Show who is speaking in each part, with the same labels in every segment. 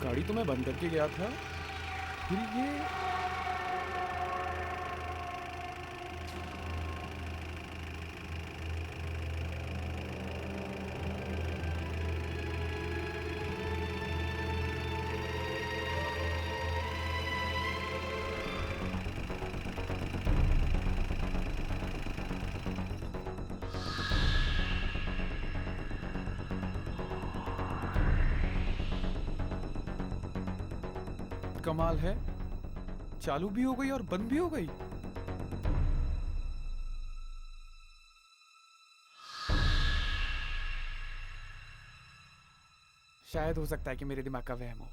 Speaker 1: गाड़ी तो मैं बंद करके गया था, फिर ये कमाल है, चालू भी हो गई और बंद भी हो गई। शायद हो सकता है कि मेरे दिमाग का वहम हो।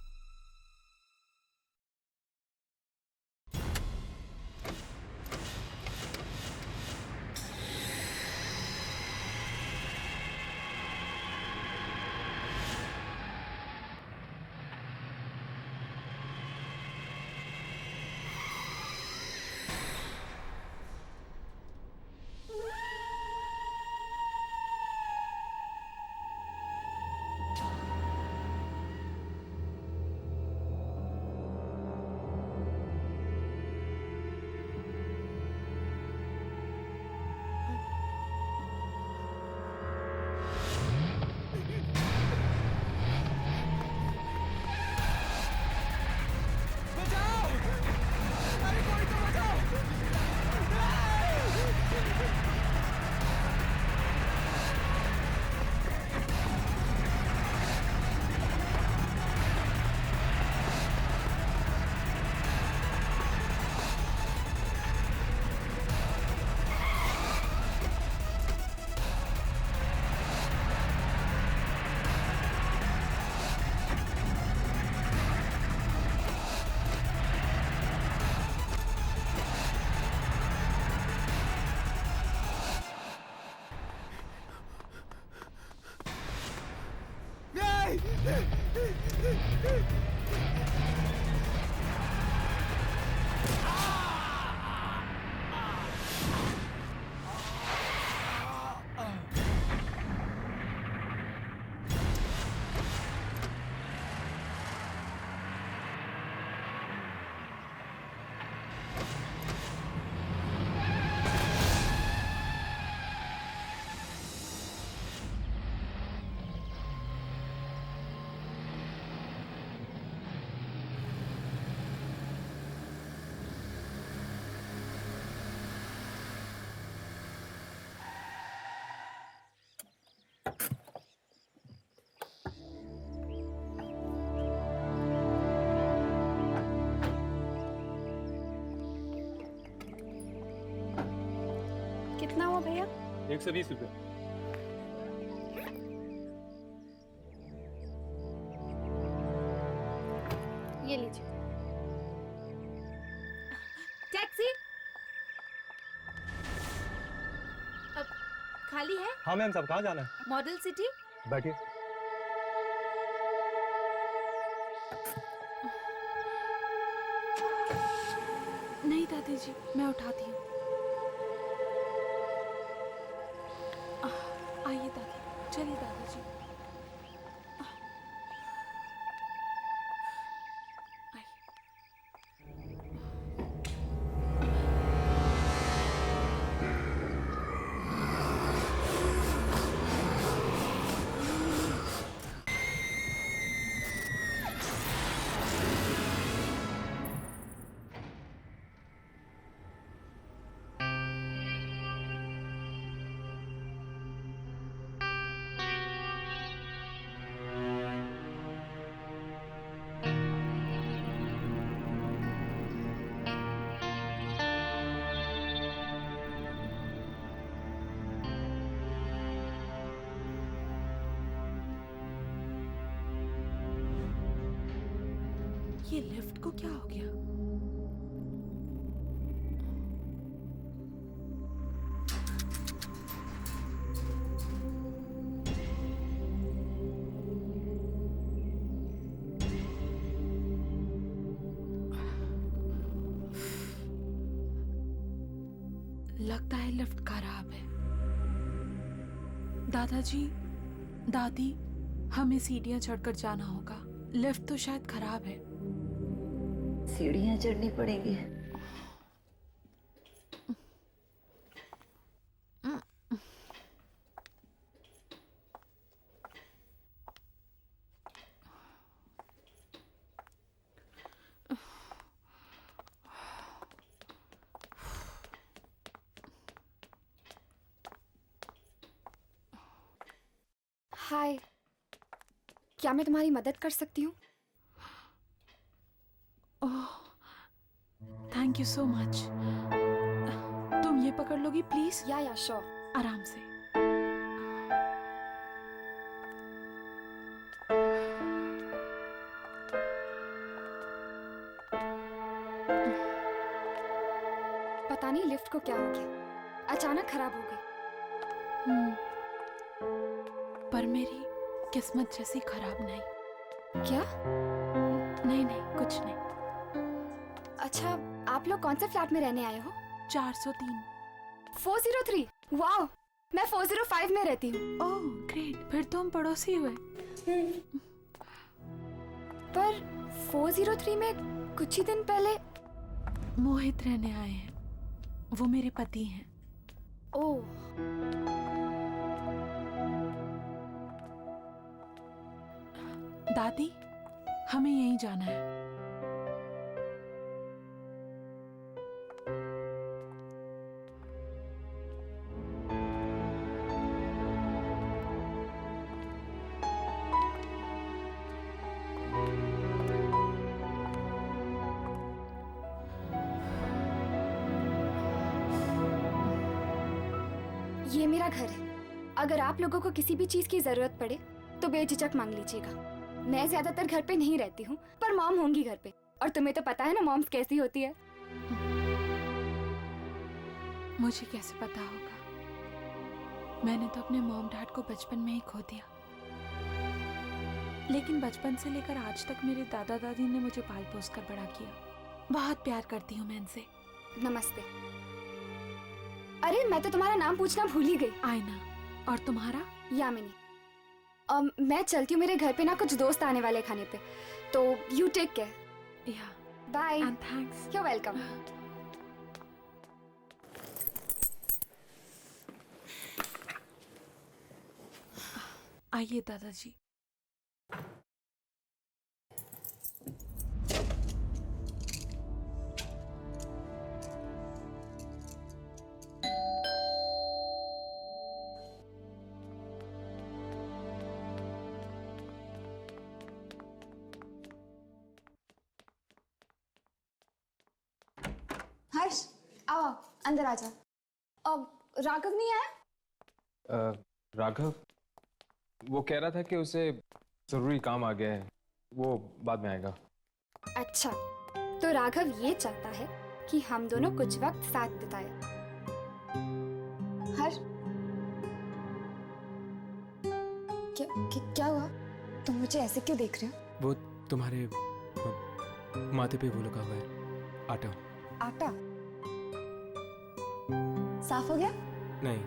Speaker 2: कितना हुआ भैया?
Speaker 3: 120 रुपये।
Speaker 2: ये लीजिए। टैक्सी अब खाली है?
Speaker 3: हाँ मैम साहब, कहाँ जाना है?
Speaker 2: Model city.
Speaker 3: बैठिए।
Speaker 2: नहीं दादी जी, मैं उठाती हूँ। आइए दादी, चलिए दादी जी। ये लिफ्ट को क्या हो गया? लगता है लिफ्ट खराब है। दादाजी, दादी, हमें सीढ़ियां चढ़कर जाना होगा। लिफ्ट तो शायद खराब है।
Speaker 4: सीढ़ियाँ चढ़नी पड़ेंगी।
Speaker 5: हाय, क्या मैं तुम्हारी मदद कर सकती हूँ?
Speaker 2: ओह, थैंक यू सो मच। तुम ये पकड़ लोगी प्लीज?
Speaker 5: या श्योर।
Speaker 2: आराम से।
Speaker 5: पता नहीं लिफ्ट को क्या हो गया, अचानक खराब हो गई।
Speaker 2: पर मेरी किस्मत जैसी खराब नहीं।
Speaker 5: क्या?
Speaker 2: नहीं नहीं, कुछ नहीं।
Speaker 5: अच्छा, आप लोग कौन से फ्लैट में रहने आए हो?
Speaker 2: 403।
Speaker 5: 403। वाओ, मैं 405 में रहती हूँ।
Speaker 2: ओह ग्रेट, फिर तो हम पड़ोसी हुए।
Speaker 5: पर 403 में कुछ ही दिन पहले
Speaker 2: मोहित रहने आए हैं, वो मेरे पति हैं।
Speaker 5: ओह,
Speaker 2: दादी, हमें यहीं जाना है।
Speaker 5: ये मेरा घर है। अगर आप लोगों को किसी भी चीज की जरूरत पड़े तो बेझिझक मांग लीजिएगा। मैं ज्यादातर घर पे नहीं रहती हूँ, पर मॉम होंगी घर पे, और तुम्हें तो पता है ना मॉम्स कैसी होती है।
Speaker 2: मुझे कैसे पता होगा? मैंने तो अपने मॉम डैड को बचपन में ही खो दिया, लेकिन बचपन से लेकर आज तक मेरे दादा दादी ने मुझे पाल पोस कर बड़ा किया। बहुत प्यार करती हूँ मैं इनसे।
Speaker 5: नमस्ते। अरे, मैं तो तुम्हारा नाम पूछना भूल ही गई।
Speaker 2: आयना। और तुम्हारा?
Speaker 5: यामिनी। मैं चलती हूँ, मेरे घर पे ना कुछ दोस्त आने वाले खाने पे, तो you take care.
Speaker 2: Yeah,
Speaker 5: bye.
Speaker 2: And thanks.
Speaker 5: You welcome.
Speaker 2: आइए दादाजी।
Speaker 5: हर्ष, आओ अंदर आ जा। अब राघव नहीं आया?
Speaker 6: राघव वो कह रहा था कि उसे जरूरी काम आ गया है, वो बाद में आएगा।
Speaker 5: अच्छा, तो राघव ये चाहता है कि हम दोनों कुछ वक्त साथ बिताए। हर्ष, क्या हुआ? तुम मुझे ऐसे क्यों देख रहे हो?
Speaker 1: वो तुम्हारे माथे पे वो लगा हुआ है आटा।
Speaker 5: आटा साफ हो गया?
Speaker 1: नहीं,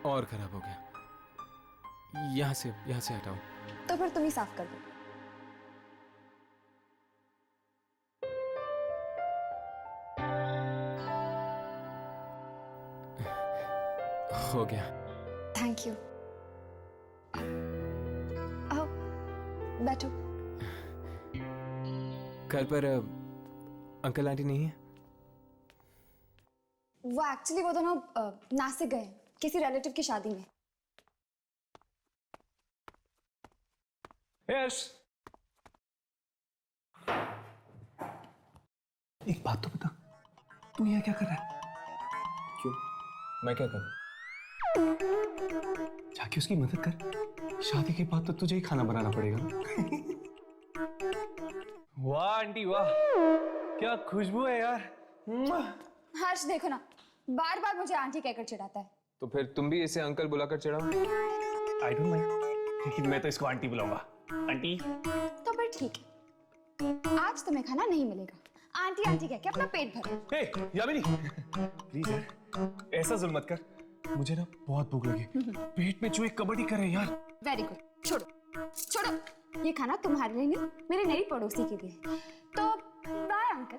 Speaker 1: और खराब हो गया। यहाँ से हटाओ।
Speaker 5: तो फिर तुम ही साफ कर दो।
Speaker 1: हो गया।
Speaker 5: Thank you. आओ बैठो।
Speaker 1: घर पर अंकल आंटी नहीं है?
Speaker 5: वो एक्चुअली वो दोनों नासिक गए हैं किसी रिलेटिव की शादी में।
Speaker 3: यश, एक बात तो बता, तू यहाँ क्या कर रहा है?
Speaker 6: क्यों? मैं क्या करूं?
Speaker 3: जाके उसकी मदद कर। शादी के बाद तो तुझे ही खाना बनाना पड़ेगा ना। वाह आंटी वाह, क्या खुशबू है यार।
Speaker 5: हर्ष देखो ना, बार बार मुझे आंटी कहकर चिढ़ाता है।
Speaker 6: तो फिर तुम भी इसे अंकल बुलाकर चिढ़ाओ।
Speaker 3: आई डोंट माइंड, लेकिन मैं तो इसको आंटी बुलाऊंगा। आंटी।
Speaker 5: तो फिर ठीक है, आज तुम्हें खाना नहीं मिलेगा। आंटी आंटी कह के अपना पेट भरो।
Speaker 3: हे यामिनी, प्लीज यार ऐसा जुल्म मत कर, मुझे ना बहुत भूख लगी। पेट में चूहे कबड्डी कर रहे हैं यार।
Speaker 5: वेरी गुड, छोड़ो छोड़ो। ये खाना तुम्हारे लिए नहीं, मेरे नई पड़ोसी के लिए। तो बाय अंकल।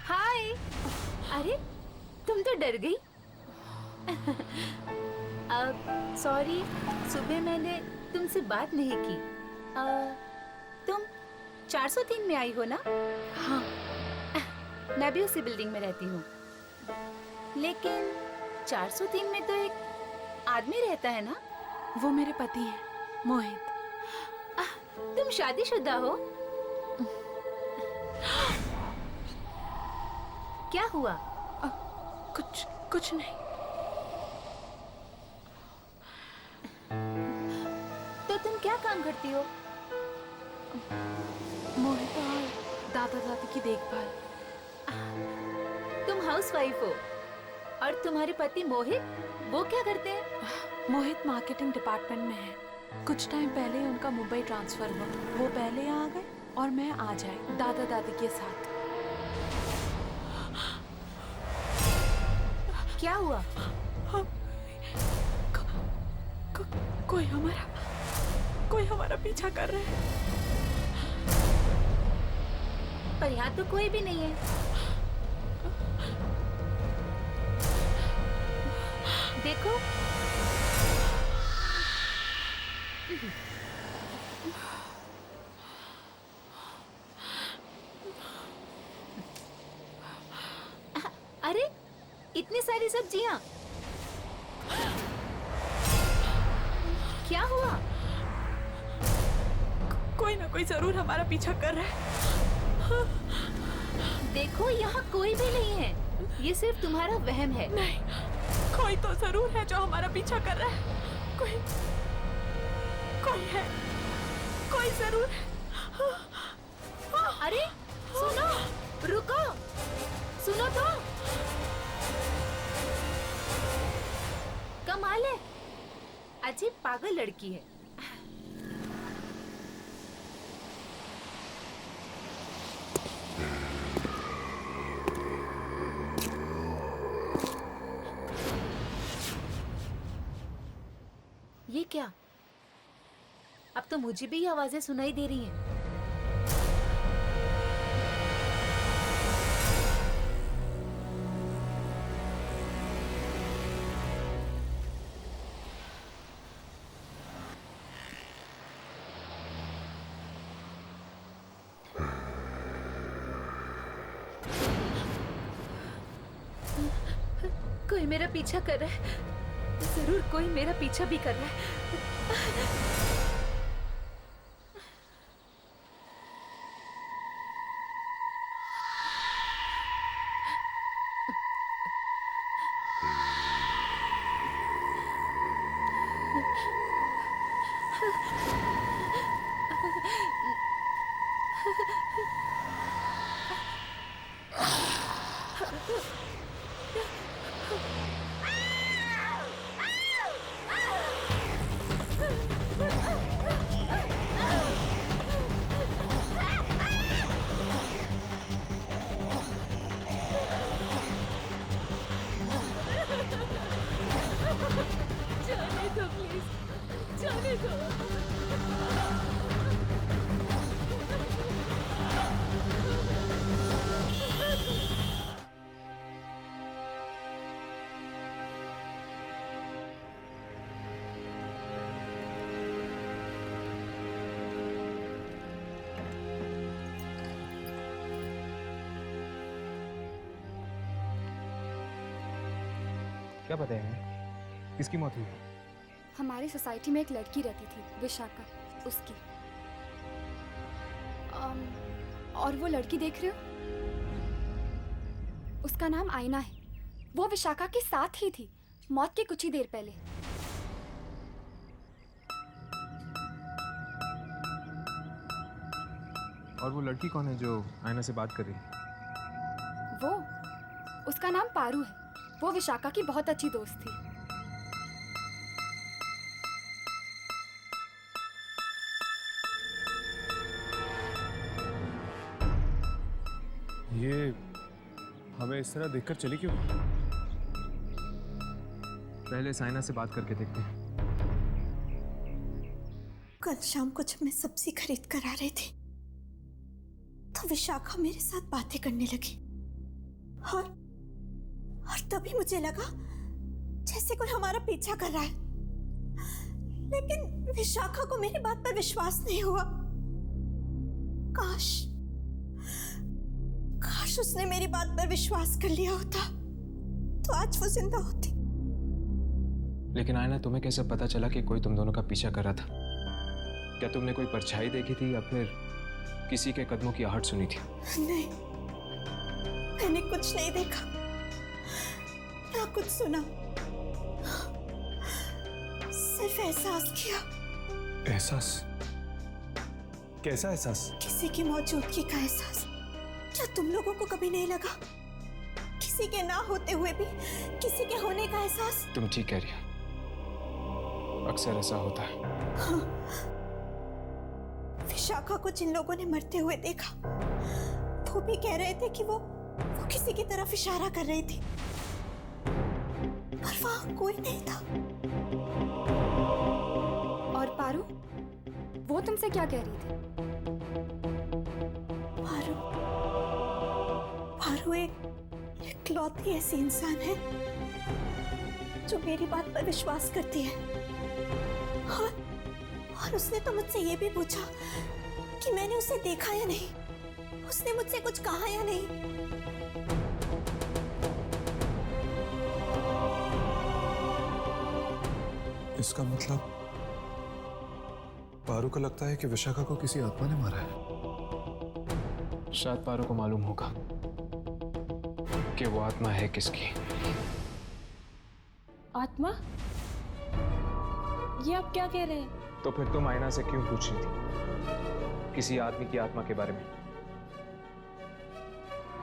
Speaker 5: हाय।
Speaker 4: अरे तुम तो डर गई। सॉरी, सुबह मैंने तुमसे बात नहीं की। तुम 403 में आई हो ना?
Speaker 2: हाँ।
Speaker 4: मैं भी उसी बिल्डिंग में रहती हूँ। लेकिन 403 में तो एक आदमी रहता है ना?
Speaker 2: वो मेरे पति हैं, मोहित।
Speaker 4: तुम शादीशुदा हो? क्या हुआ?
Speaker 2: कुछ नहीं।
Speaker 4: तो तुम क्या काम करती हो?
Speaker 2: मोहित और दादा दादी की देखभाल।
Speaker 4: तुम हाउसवाइफ हो और तुम्हारे पति मोहित, वो क्या करते हैं?
Speaker 2: मोहित मार्केटिंग डिपार्टमेंट में है। कुछ टाइम पहले ही उनका मुंबई ट्रांसफर हुआ। वो पहले आ गए और मैं आ जाए दादा दादी के साथ।
Speaker 4: क्या हुआ?
Speaker 2: कोई हमारा पीछा कर रहा है।
Speaker 4: पर यहाँ तो कोई भी नहीं है। देखो, अरे इतनी सारी सब्जियां, क्या हुआ?
Speaker 2: कोई ना कोई जरूर हमारा पीछा कर रहा है।
Speaker 4: देखो, यहाँ कोई भी नहीं है। ये सिर्फ तुम्हारा वहम है।
Speaker 2: नहीं, कोई तो जरूर है जो हमारा पीछा कर रहा है। कोई है, कोई जरूर है।
Speaker 4: अरे सुनो, रुको, सुनो तो। कमाल है, अजीब पागल लड़की है। ये क्या? अब तो मुझे भी ये आवाजें सुनाई दे रही हैं। कोई मेरा पीछा कर रहा है। जरूर कोई मेरा पीछा भी कर रहा है। जाने दो प्लीज, जाने दो।
Speaker 6: क्या पता है किसकी मौत हुई?
Speaker 5: हमारी सोसाइटी में एक लड़की रहती थी, विशाखा, उसकी। और वो लड़की देख रहे हो, उसका नाम आईना है। वो विशाखा के साथ ही थी मौत के कुछ ही देर पहले।
Speaker 6: और वो लड़की कौन है जो आयना से बात कर रही है?
Speaker 5: वो, उसका नाम पारू है। वो विशाखा की बहुत अच्छी दोस्त थी।
Speaker 6: ये
Speaker 3: हमें इस तरह देखकर चली क्यों?
Speaker 6: पहले साइना से बात करके देखते हैं।
Speaker 7: कल शाम को जब मैं सब्जी खरीद कर आ रही थी तो विशाखा मेरे साथ बातें करने लगी और तभी मुझे लगा जैसे कोई हमारा पीछा कर रहा है, लेकिन विशाखा को मेरी बात पर विश्वास नहीं हुआ। काश उसने मेरी बात पर विश्वास कर लिया होता तो आज वो जिंदा होती।
Speaker 6: लेकिन आयना, तुम्हें कैसे पता चला कि कोई तुम दोनों का पीछा कर रहा था? क्या तुमने कोई परछाई देखी थी या फिर किसी के कदमों की आहट सुनी थी?
Speaker 7: नहीं, मैंने कुछ नहीं देखा ना कुछ सुना, सिर्फ एहसास किया।
Speaker 3: एहसास? कैसा एहसास?
Speaker 7: किसी की मौजूदगी का एहसास। क्या तुम लोगों को कभी नहीं लगा? किसी के ना होते हुए भी किसी के होने का एहसास।
Speaker 6: तुम ठीक कह रही हो, अक्सर ऐसा होता है।
Speaker 7: हाँ। विशाखा को जिन लोगों ने मरते हुए देखा वो भी कह रहे थे कि वो किसी की तरफ इशारा कर रही थी, पर वहां कोई नहीं था।
Speaker 5: और पारू, वो तुमसे क्या कह रही थी?
Speaker 7: पारू एक इकलौती ऐसी इंसान है जो मेरी बात पर विश्वास करती है, और उसने तो मुझसे ये भी पूछा कि मैंने उसे देखा या नहीं, उसने मुझसे कुछ कहा या नहीं।
Speaker 3: इसका मतलब पारू को लगता है कि विशाखा को किसी आत्मा ने मारा है।
Speaker 6: शायद पारू को मालूम होगा कि वो आत्मा है किसकी।
Speaker 2: आत्मा? ये आप क्या कह रहे हैं?
Speaker 6: तो फिर तुम आयना से क्यों पूछ रही थी किसी आदमी की आत्मा के बारे में?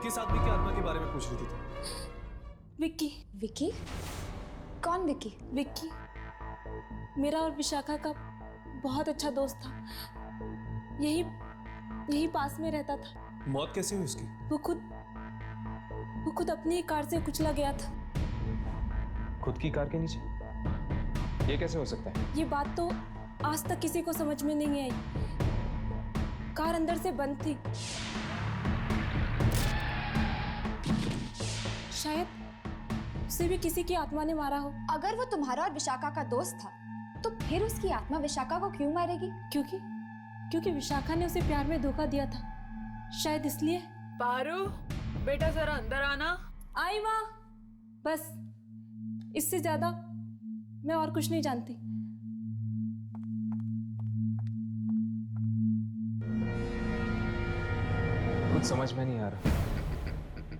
Speaker 3: किस आदमी की आत्मा के बारे में पूछ रही थी तुम?
Speaker 2: विक्की।
Speaker 5: विक्की? कौन विक्की?
Speaker 2: विक्की मेरा और विशाखा का बहुत अच्छा दोस्त था, यही पास में रहता था।
Speaker 3: मौत कैसे हुई उसकी?
Speaker 2: वो खुद अपनी ही कार से कुचला गया था।
Speaker 6: खुद की कार के नीचे? ये कैसे हो सकता है?
Speaker 2: ये बात तो आज तक किसी को समझ में नहीं आई। कार अंदर से बंद थी। शायद उसे भी किसी की आत्मा ने मारा हो।
Speaker 5: अगर वो तुम्हारा और विशाखा का दोस्त था तो फिर उसकी आत्मा विशाखा को क्यों मारेगी?
Speaker 2: क्योंकि विशाखा ने उसे प्यार में धोखा दिया था, शायद इसलिए।
Speaker 8: पारू, बेटा जरा अंदर आना।
Speaker 2: आई माँ। बस इससे ज्यादा मैं और कुछ नहीं जानती।
Speaker 6: कुछ समझ में नहीं आ रहा।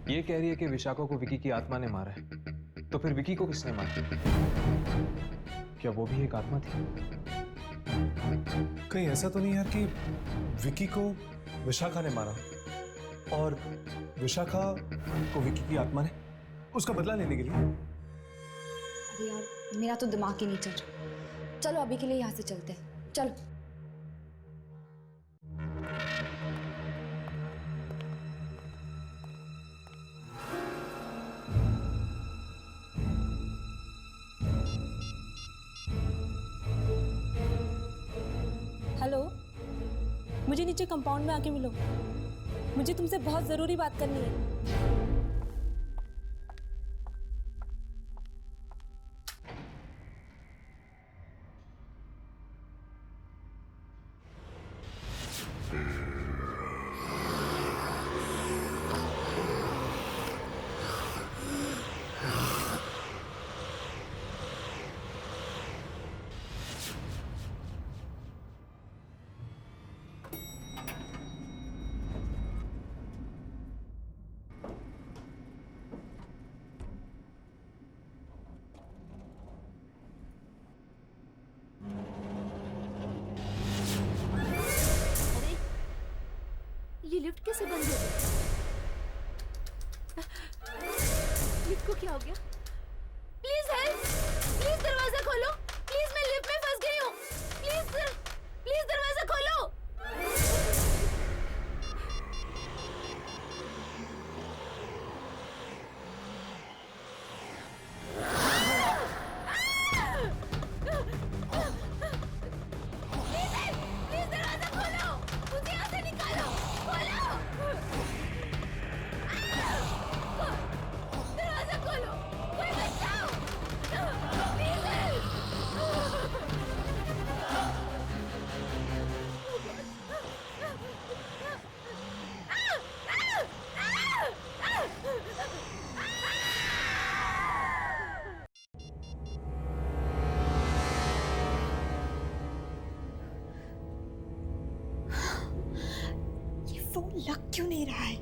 Speaker 6: ये कह रही है कि विशाखा को विकी की आत्मा ने मारा है, तो फिर विकी को किसने मारा? क्या वो भी एक आत्मा थी?
Speaker 3: कहीं ऐसा तो नहीं यार कि विकी को विशाखा ने मारा और विशाखा को विकी की आत्मा ने उसका बदला लेने के लिए?
Speaker 5: अरे यार, मेरा तो दिमाग ही नहीं चल रहा। चलो अभी के लिए यहाँ से चलते हैं, चलो।
Speaker 2: हेलो, मुझे नीचे कंपाउंड में आके मिलो। मुझे तुमसे बहुत जरूरी बात करनी है।
Speaker 4: ये लिफ्ट कैसे बंद हो गई? लिफ्ट को क्या हो गया? Please help! प्लीज दरवाजा खोलो! प्लीज मैं लिफ्ट में फंस गई हूँ! प्लीज दरवाजा खोलो!
Speaker 7: नहीं रहा है।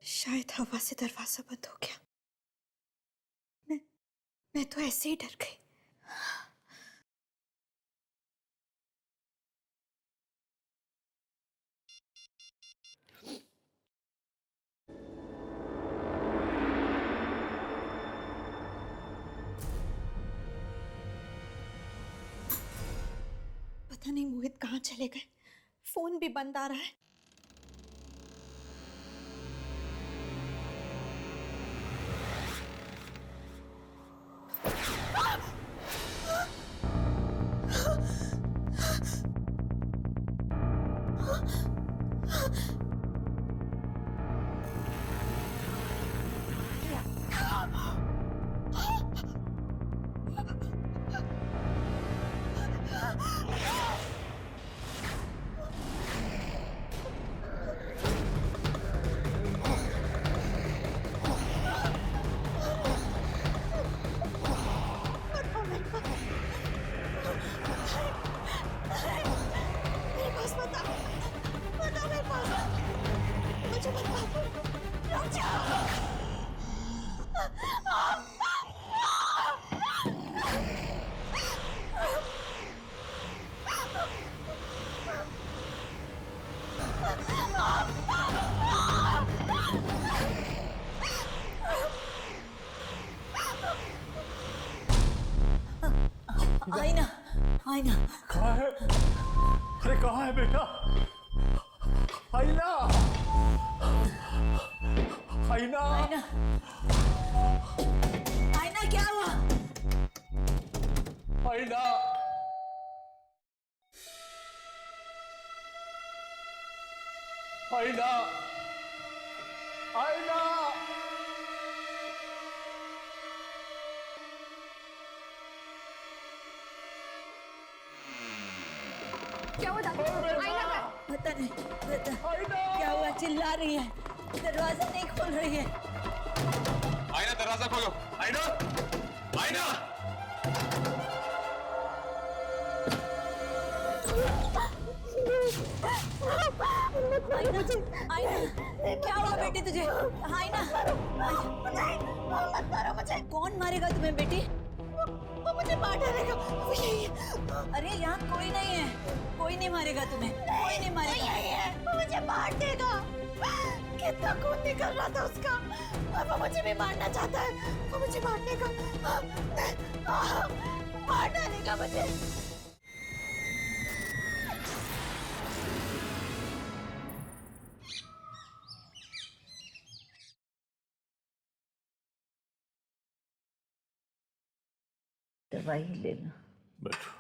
Speaker 7: शायद हवा से दरवाजा बंद हो गया। मैं तो ऐसे ही डर गई। पता नहीं मोहित कहाँ चले गए। फोन भी बंद आ रहा है। आईना, आईना
Speaker 3: कहाँ है? अरे कहाँ है बेटा? आईना, आईना,
Speaker 7: आईना, आईना क्या हुआ?
Speaker 3: आईना, आईना, आईना।
Speaker 5: क्या हुआ दादी? आईना का?
Speaker 7: पता नहीं, क्या हुआ? चिल्ला रही है, दरवाजा नहीं खोल रही है।
Speaker 1: आईना दरवाजा खोलो। आईना, आईना।
Speaker 7: आईना, आईना, क्या हुआ बेटी तुझे? आईना, मत मारो मुझे। कौन मारेगा तुम्हें बेटी? वो मुझे मार डालेगा। वो यही है। अरे यहाँ कोई नहीं है, कोई नहीं मारेगा तुम्हें, कोई नहीं मारेगा। यही है, वो मुझे मार देगा। कितना खून निकल रहा था उसका, और वो मुझे भी मारना चाहता है। वो मुझे मारने का, मार डालेगा मुझे। दवाई ले लो।
Speaker 9: बैठो।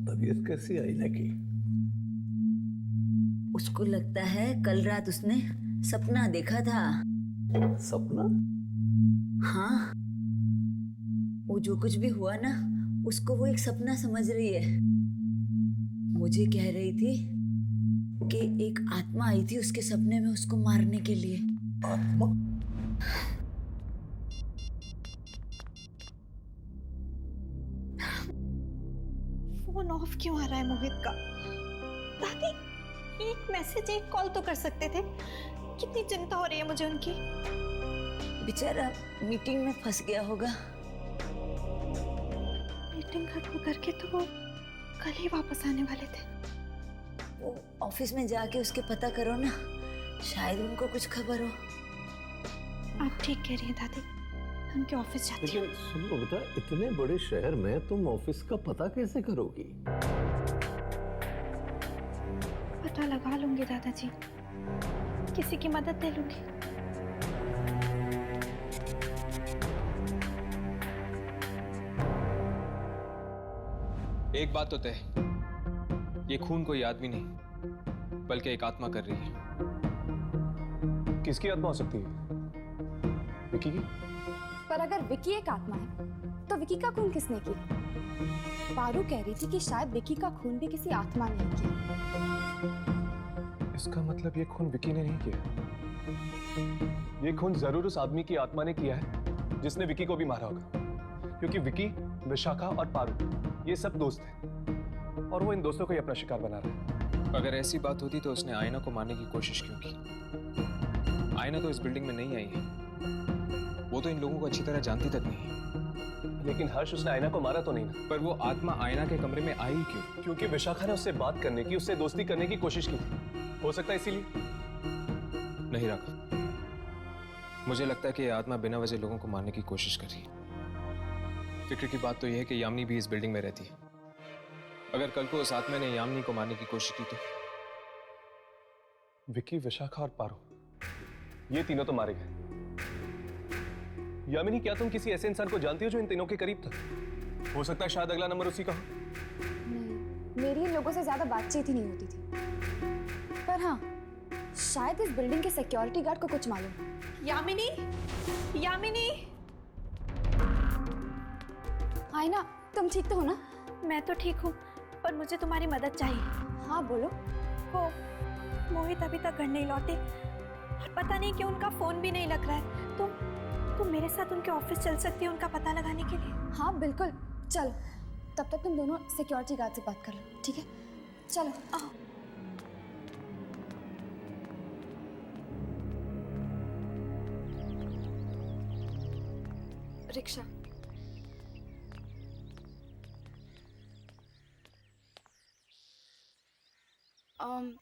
Speaker 9: तबीयत कैसी आई ना की?
Speaker 7: उसको लगता है कल रात उसने सपना देखा था।
Speaker 9: सपना?
Speaker 7: हाँ, वो जो कुछ भी हुआ ना, उसको वो एक सपना समझ रही है। मुझे कह रही थी कि एक आत्मा आई थी उसके सपने में उसको मारने के लिए।
Speaker 9: आत्मा?
Speaker 10: फोन ऑफ क्यों आ रहा है मोहित का? दादी, एक मैसेज, एक कॉल तो कर सकते थे। कितनी चिंता हो रही है मुझे उनकी।
Speaker 7: बेचारा मीटिंग में फंस गया होगा।
Speaker 10: मीटिंग खत्म करके तो वो कल ही वापस आने वाले थे।
Speaker 7: वो ऑफिस में जाके उसके पता करो ना, शायद उनको कुछ खबर हो।
Speaker 10: आप ठीक कह रही हैं दादी, उनके ऑफिस जाती हूँ।
Speaker 9: लेकिन सुनो बेटा, इतने बड़े शहर में तुम ऑफिस का पता कैसे करोगी?
Speaker 10: पता लगा लूंगी दादाजी, किसी की मदद ले लूंगी।
Speaker 6: एक बात तो तय, ये खून कोई आदमी नहीं बल्कि एक आत्मा कर रही है।
Speaker 3: किसकी आत्मा हो सकती है? विकी की?
Speaker 5: पर अगर विकी एक आत्मा है तो विकी का खून किसने किया? पारू कह रही थी कि शायद विकी का खून भी किसी आत्मा ने किया।
Speaker 3: इसका मतलब ये खून विकी ने नहीं किया। ये खून जरूर उस आदमी की आत्मा ने किया है जिसने विकी को भी मारा होगा, क्योंकि विकी, विशाखा और पारू ये सब दोस्त हैं और वो इन दोस्तों को ही अपना शिकार बना रहा है।
Speaker 6: अगर ऐसी बात होती तो उसने आयना को मारने की कोशिश क्यों की? आयना तो इस बिल्डिंग में नहीं आई है, वो तो इन लोगों को अच्छी तरह जानती तक नहीं है।
Speaker 3: लेकिन हर्ष, उसने आयना को मारा तो नहीं ना?
Speaker 6: पर वो आत्मा आयना के कमरे में आई क्यों?
Speaker 3: क्योंकि विशाखा ने उससे बात करने की, उससे दोस्ती करने की कोशिश की थी। हो सकता है इसीलिए।
Speaker 6: नहीं राघव, मुझे लगता है कि ये आत्मा बिना वजह लोगों को मारने की कोशिश कर रही है। फिक्र की बात तो यह है कि यामिनी भी इस बिल्डिंग में रहती है। अगर कल को उस आत्मा ने यामिनी को मारने की कोशिश की तो?
Speaker 3: विकी, विशाखा और पारू, ये तीनों तो मारे गए। यामिनी, क्या तुम किसी ऐसे इंसान को जानती हो जो इन तीनों के करीब था? हो सकता है शायद अगला नंबर उसी का हो।
Speaker 5: नहीं, मेरी इन लोगों से ज्यादा बातचीत ही नहीं होती थी। पर हाँ, शायद इस बिल्डिंग के सिक्योरिटी गार्ड को कुछ मालूम है।
Speaker 10: यामिनी, यामिनी।
Speaker 5: आयना, तुम ठीक तो हो ना?
Speaker 10: मैं तो ठीक हूँ, पर मुझे तुम्हारी मदद चाहिए।
Speaker 5: हाँ बोलो।
Speaker 10: हो, मोहित अभी तक घर नहीं लौटे और पता नहीं क्यों उनका फोन भी नहीं लग रहा है। तुम मेरे साथ उनके ऑफिस चल सकती हो उनका पता लगाने के लिए?
Speaker 5: हाँ बिल्कुल, चलो। तब तक तुम दोनों सिक्योरिटी गार्ड से बात कर लो, ठीक है? चलो आओ। रिक्शा।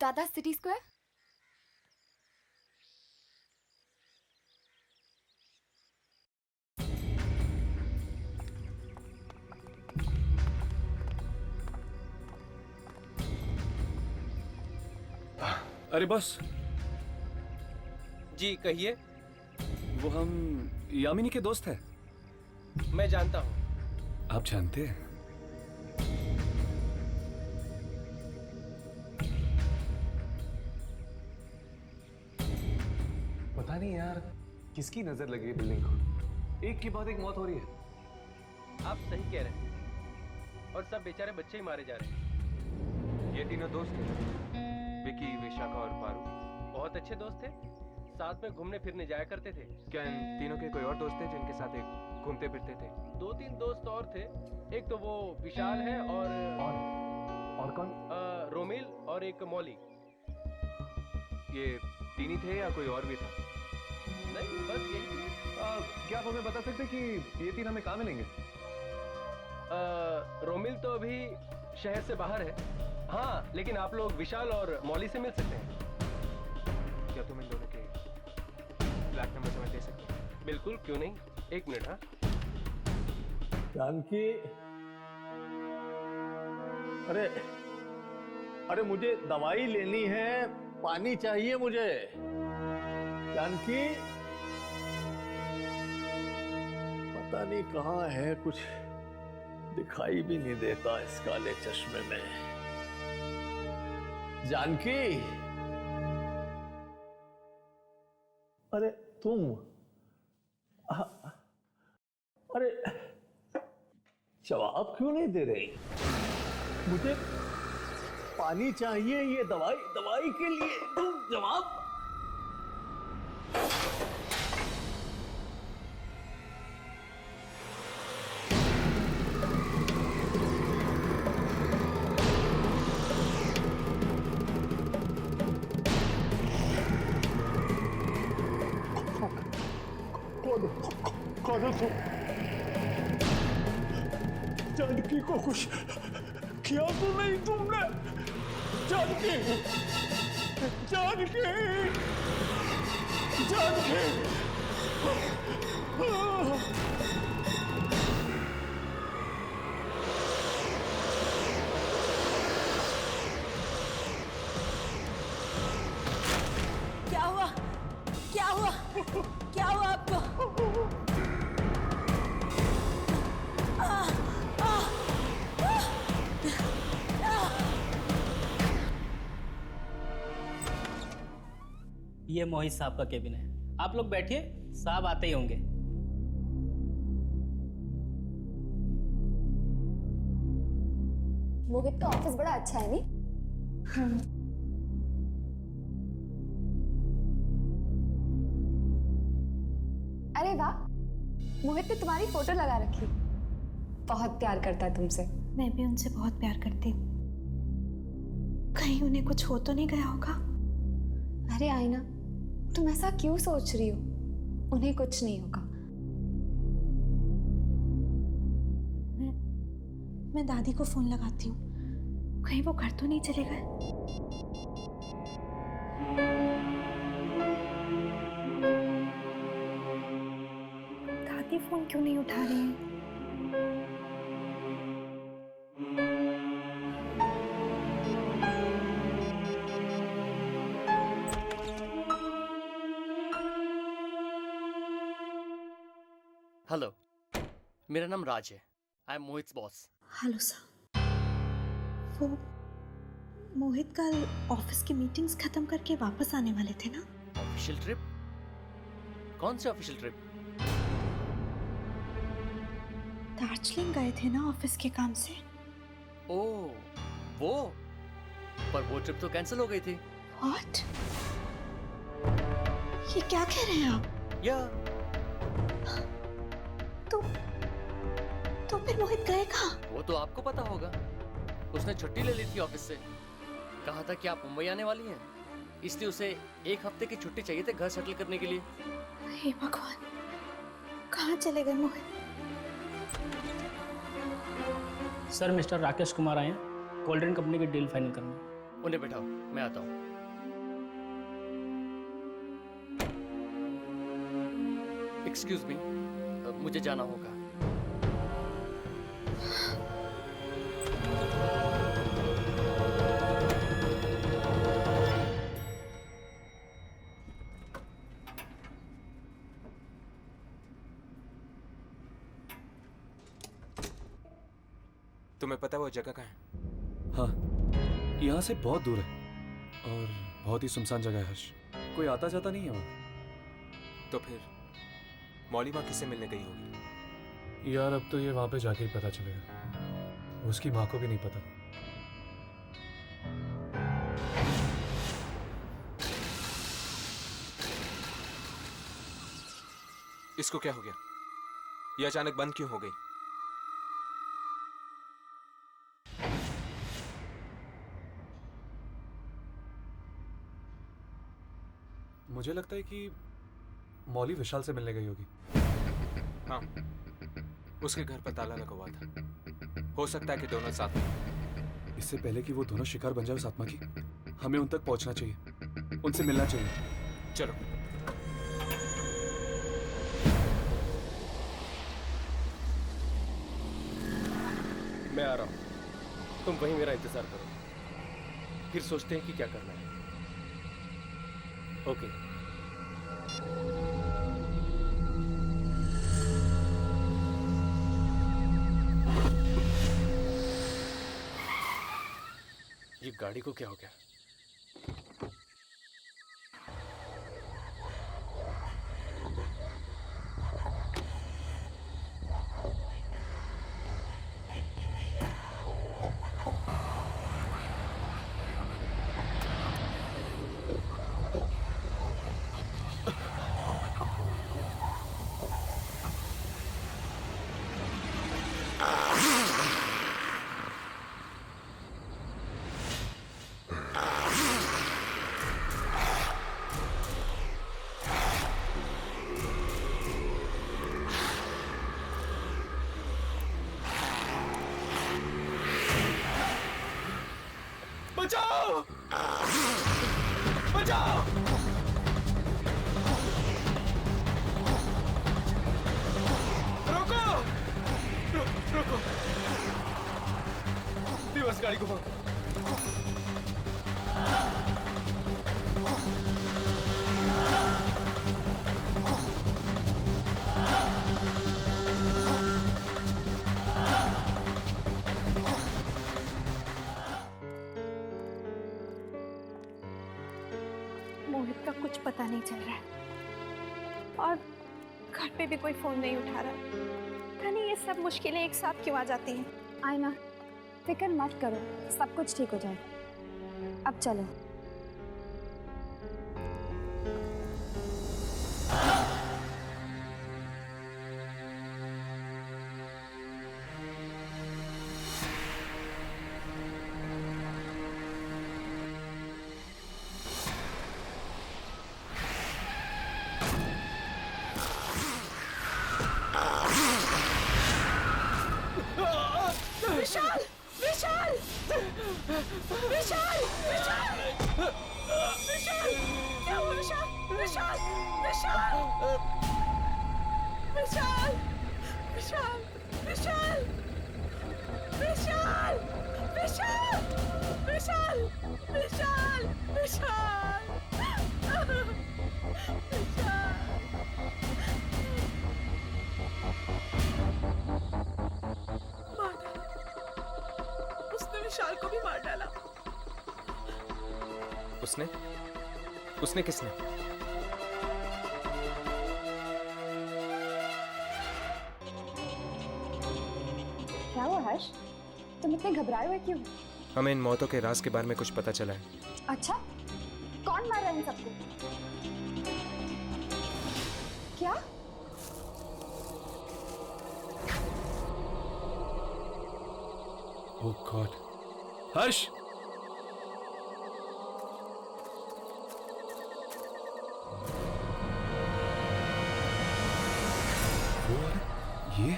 Speaker 5: दादा, सिटी स्क्वायर।
Speaker 3: अरे बॉस
Speaker 11: जी कहिए।
Speaker 3: वो हम यामिनी के दोस्त हैं।
Speaker 11: मैं जानता हूँ।
Speaker 3: आप जानते हैं? पता नहीं यार, किसकी नजर लगी है बिल्डिंग को। एक के बाद एक मौत हो रही है।
Speaker 11: आप सही कह रहे हैं, और सब बेचारे बच्चे ही मारे जा रहे हैं।
Speaker 6: ये तीनों दोस्त थे, विकी, विशाखा और पारू।
Speaker 11: बहुत अच्छे दोस्त थे, साथ में घूमने फिरने जाया करते थे।
Speaker 6: क्या इन तीनों के कोई और दोस्त थे जिनके साथ एक घूमते फिरते थे?
Speaker 11: 2-3 दोस्त और थे। एक तो वो विशाल है
Speaker 3: और कौन?
Speaker 11: रोमिल और एक मौली।
Speaker 6: ये तीन ही थे या कोई और भी था?
Speaker 11: नहीं, बस यही थे।
Speaker 3: क्या आप हमें बता सकते हैं कि ये तीन हमें कहाँ मिलेंगे?
Speaker 11: रोमिल तो अभी शहर से बाहर है। हाँ, लेकिन आप लोग विशाल और मौली से मिल सकते हैं।
Speaker 6: क्या तुम इन दोनों के फ्लैट नंबर हमें दे सकते हो?
Speaker 11: बिल्कुल, क्यों नहीं। एक मिनट। हाँ
Speaker 9: जानकी, अरे मुझे दवाई लेनी है, पानी चाहिए मुझे। जानकी, पता नहीं कहाँ है, कुछ दिखाई भी नहीं देता इस काले चश्मे में। जानकी, अरे तुम, अरे जवाब क्यों नहीं दे रही? मुझे पानी चाहिए, ये दवाई के लिए, तुम जवाब। कौन हो तुम? जानकी को कुछ किया तो नहीं तुमने? जानकी, जानकी, जानकी,
Speaker 7: क्या हुआ? क्या हुआ? क्या हुआ आपको?
Speaker 12: ये मोहित साहब का केबिन है, आप लोग बैठिए, साहब आते ही होंगे।
Speaker 5: मोहित का ऑफिस बड़ा अच्छा है नहीं? अरे वाह, मोहित ने तुम्हारी फोटो लगा रखी। बहुत प्यार करता है तुमसे।
Speaker 10: मैं भी उनसे बहुत प्यार करती हूँ। कहीं उन्हें कुछ हो तो नहीं गया होगा?
Speaker 5: अरे आईना, तुम ऐसा क्यों सोच रही हो? उन्हें कुछ नहीं होगा।
Speaker 10: मैं दादी को फोन लगाती हूँ, कहीं वो घर तो नहीं चले गए। दादी फोन क्यों नहीं उठा रही है?
Speaker 13: हेलो, मेरा नाम राज है। I am Mohit boss.
Speaker 10: Hello sir. वो मोहित कल ऑफिस की मीटिंग्स खत्म करके वापस आने वाले थे ना?
Speaker 13: Official trip? कौन सी ऑफिशियल ट्रिप?
Speaker 10: दार्जिलिंग गए थे ना ऑफिस के काम से।
Speaker 13: ओह, वो? पर वो ट्रिप तो कैंसिल हो गई थी।
Speaker 10: व्हाट? ये क्या कह रहे हैं आप?
Speaker 13: या
Speaker 10: तो फिर मोहित गए कहाँ?
Speaker 13: वो तो आपको पता होगा। उसने छुट्टी ले ली थी ऑफिस से। कहा था कि आप मुंबई आने वाली हैं, इसलिए उसे 1 हफ्ते की छुट्टी चाहिए थी घर सेटल करने के लिए।
Speaker 10: हे भगवान, कहाँ चले गए मोहित?
Speaker 12: सर, मिस्टर राकेश कुमार आए हैं कोल्ड ड्रिंक कंपनी की डील फाइनल करने।
Speaker 13: उन्हें बैठाओ, मैं आता हूँ। एक्सक्यूज मी, मुझे जाना होगा।
Speaker 1: तुम्हें पता है वो जगह कहाँ है?
Speaker 3: हाँ, यहाँ से बहुत दूर है और बहुत ही सुनसान जगह है हर्ष। कोई आता जाता नहीं है वहाँ।
Speaker 1: तो फिर मौली माँ किससे मिलने गई होगी?
Speaker 3: यार अब तो ये वहाँ पे जाके ही पता चलेगा। उसकी माँ को भी नहीं पता।
Speaker 1: इसको क्या हो गया? ये अचानक बंद क्यों हो गई?
Speaker 3: मुझे लगता है कि मौली विशाल से मिलने गई होगी।
Speaker 1: हाँ, उसके घर पर ताला लगा हुआ था। हो सकता है कि दोनों साथ में।
Speaker 3: इससे पहले कि वो दोनों शिकार बन जाए उस आत्मा की, हमें उन तक पहुंचना चाहिए, उनसे मिलना चाहिए।
Speaker 1: चलो।
Speaker 11: मैं आ रहा हूं, तुम वहीं मेरा इंतजार करो, फिर सोचते हैं कि क्या करना है। ओके।
Speaker 13: ये गाड़ी को क्या हो गया?
Speaker 3: बचाओ! बचाओ! रोको! रोको! रिवर्स गाड़ी को पकड़ो।
Speaker 10: मोहित का कुछ पता नहीं चल रहा है और घर पे भी कोई फोन नहीं उठा रहा। पता नहीं ये सब मुश्किलें एक साथ क्यों आ जाती हैं।
Speaker 5: आयना, फिक्र मत करो, सब कुछ ठीक हो जाएगा। अब चलो।
Speaker 10: विशाल! विशाल! विशाल! विशाल! विशाल! क्या हुआ विशाल? विशाल! विशाल! विशाल! विशाल! विशाल! विशाल! विशाल! विशाल! विशाल! विशाल! उसने विशाल को भी मार डाला।
Speaker 6: उसने? उसने किसने?
Speaker 5: क्या हुआ हर्ष? तुम इतने घबराए हुए क्यों?
Speaker 6: हमें इन मौतों के राज के बारे में कुछ पता चला है।
Speaker 5: अच्छा, कौन मार रहा है इन सबको? क्या?
Speaker 3: ओह गॉड! हर्ष! ये?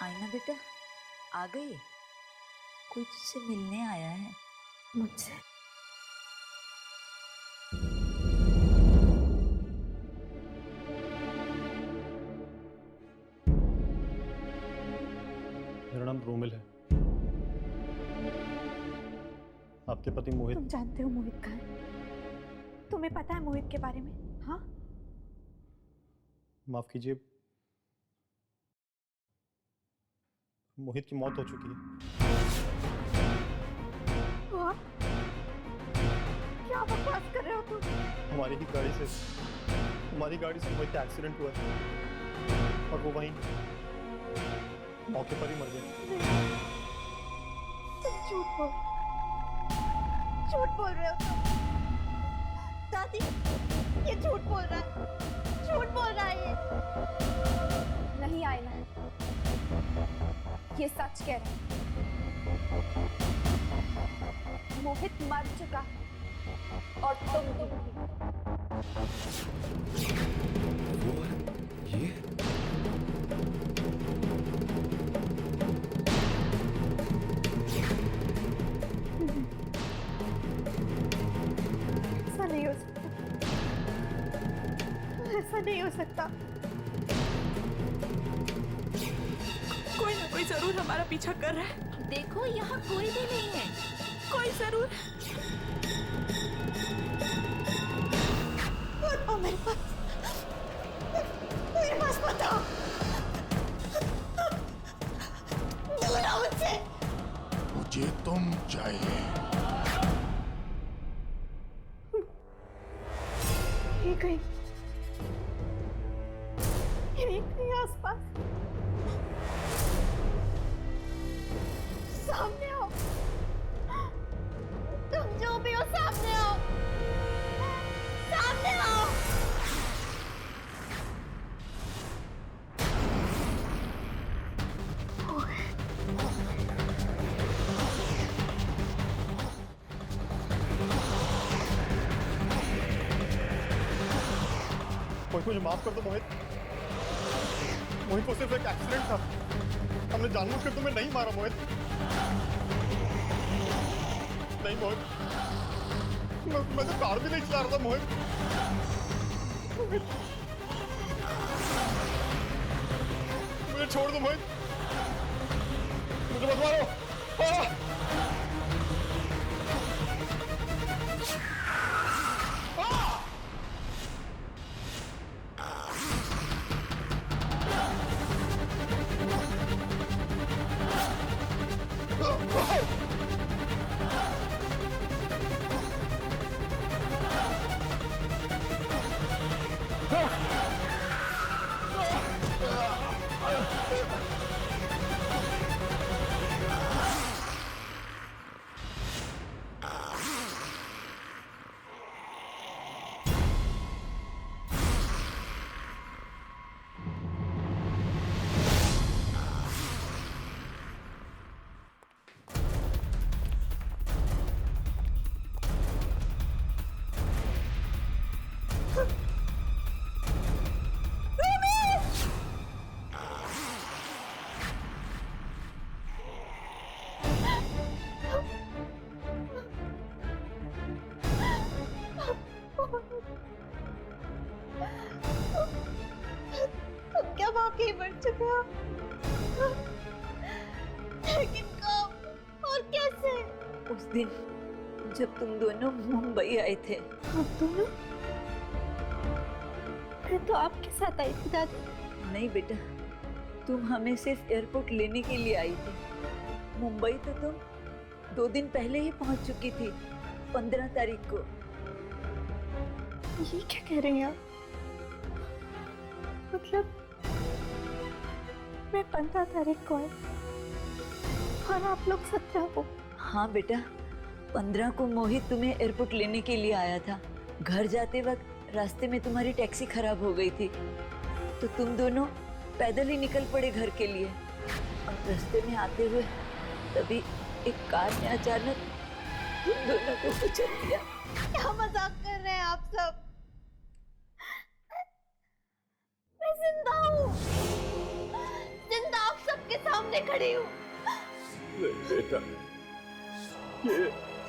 Speaker 7: आईना बेटा, आ गई? कोई तुझसे मिलने आया है
Speaker 10: मुझसे?
Speaker 9: मेरा नाम रोमिल है। आपके पति मोहित।
Speaker 10: तुम जानते हो मोहित कहाँ है? तुम्हें पता है मोहित के बारे में? हाँ?
Speaker 9: माफ कीजिए, मोहित की मौत हो चुकी है।
Speaker 10: आप? क्या बकवास कर रहे हो तुम?
Speaker 9: हमारी गाड़ी से मोहित का एक्सीडेंट हुआ है और वो वहीं मौके पर ही मर गए।
Speaker 10: तुम झूठ बोल रहे हो तुम। दादी, ये झूठ बोल रहा है ये।
Speaker 5: नहीं आयना, ये सच कह रहा है। मोहित मर चुका और तुम भी।
Speaker 3: ये?
Speaker 10: ऐसा नहीं हो सकता। ऐसा नहीं हो सकता।
Speaker 2: कोई जरूर हमारा पीछा कर रहा है।
Speaker 4: देखो यहाँ कोई भी नहीं है।
Speaker 2: कोई जरूर।
Speaker 7: मेरे पास बताओ। दूर मुझसे।
Speaker 14: मुझे तुम चाहिए।
Speaker 10: ये कहीं आसपास। सामने आओ।
Speaker 4: तुम जो भी हो सामने आओ। सामने आओ।
Speaker 9: मोहित मुझे माफ कर दो मोहित। मोहित वो सिर्फ एक एक्सीडेंट था। हमने जानबूझकर तुम्हें नहीं मारा मोहित। नहीं मोहित, मैं तो कार भी नहीं चला रहा था मोहित। मुझे छोड़ दो मोहित, मुझे मत मारो।
Speaker 10: क्या वाकई मर चुके हो? लेकिन कब और कैसे?
Speaker 7: उस दिन जब तुम दोनों मुंबई आए थे।
Speaker 10: हम दोनों? मैं तो आपके साथ आई थी दादी।
Speaker 7: नहीं बेटा, तुम हमें सिर्फ एयरपोर्ट लेने के लिए आई थी। मुंबई तो तुम 2 दिन पहले ही पहुंच चुकी थी, 15 तारीख को।
Speaker 10: ये क्या कह रही हैं आप? मतलब मैं 15 तारीख को आई और आप लोग 17 को?
Speaker 7: हाँ बेटा, 15 को मोहित तुम्हें एयरपोर्ट लेने के लिए आया था। घर जाते वक्त रास्ते में तुम्हारी टैक्सी खराब हो गई थी, तो तुम दोनों पैदल ही निकल पड़े घर के लिए। और रास्ते में आते हुए तभी एक कार ने अचानक तुम दोनों को कुचल दिया।
Speaker 10: क्या मजाक कर रहे हैं आप सब? मैं जिंदा हूँ, जिंदा आप सबके सामने खड़ी हूँ।
Speaker 14: नहीं बेटा, ये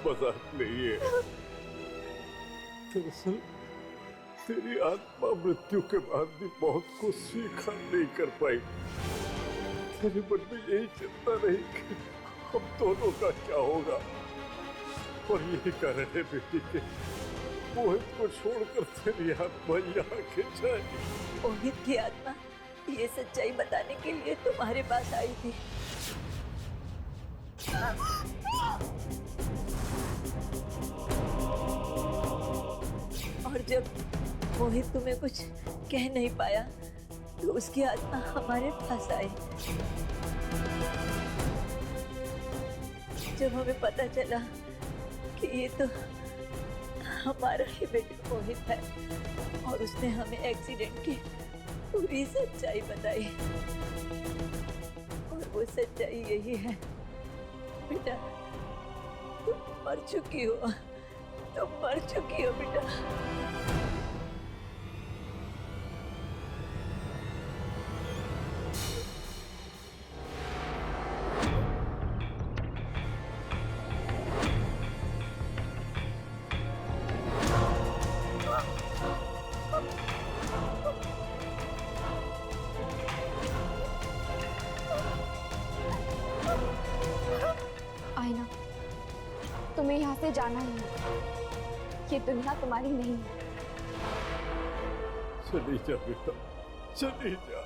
Speaker 14: मजाक नहीं है। दरअसल तेरी आत्मा मृत्यु के बाद भी बहुत कुछ स्वीकार नहीं कर पाई। तेरे मन में यही चिंता रही कि हम दोनों का क्या होगा, और यही कारण है बेटी के मोहित को छोड़कर तेरी आत्मा यहाँ खिंच आई।
Speaker 7: मोहित की आत्मा ये सच्चाई बताने के लिए तुम्हारे पास आई थी। और जब मोहित तुम्हें कुछ कह नहीं पाया तो उसकी आत्मा हमारे पास आई। जब हमें पता चला कि ये तो हमारा ही बेटा मोहित है और उसने हमें एक्सीडेंट की पूरी सच्चाई बताई, और वो सच्चाई यही है बेटा, तुम मर चुकी हो, तुम मर चुकी हो बेटा।
Speaker 5: से जाना ही है। ये दुनिया तुम्हारी नहीं है।
Speaker 14: चली जा बेटा, चली जा।